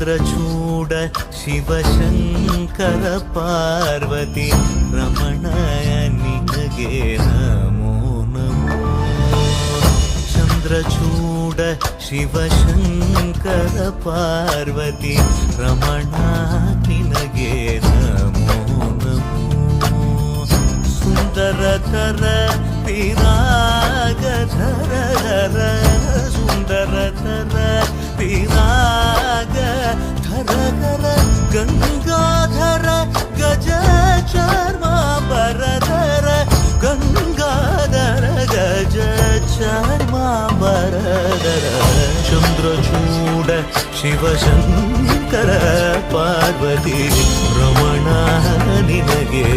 ಚಂದ್ರಚೂಡ ಶಿವಶಂಕರ ಪಾರ್ವತಿ ರಮಣಯ ನಿನಗೆ ನಮೋ ನಮೋ. ಚಂದ್ರಚೂಡ ಶಿವಶಂಕರ ಪಾರ್ವತಿ ರಮಣ ನಿನಗೆ ನಮೋ ನಮೋ. ಸುಂದರತರ ವಿರಾಗಧರ ಸುಂದರತರ ವಿರಾಗಧರ ಗಂಗಾಧರ ಗಜ ಚರ್ಮಾಂಬರಧರ ಗಂಗಾಧರ ಗಜ ಚರ್ಮಾಂಬರಧರ. ಚಂದ್ರಚೂಡ ಶಿವಶಂಕರ ಪಾರ್ವತಿ ರಮಣ ನಿನಗೆ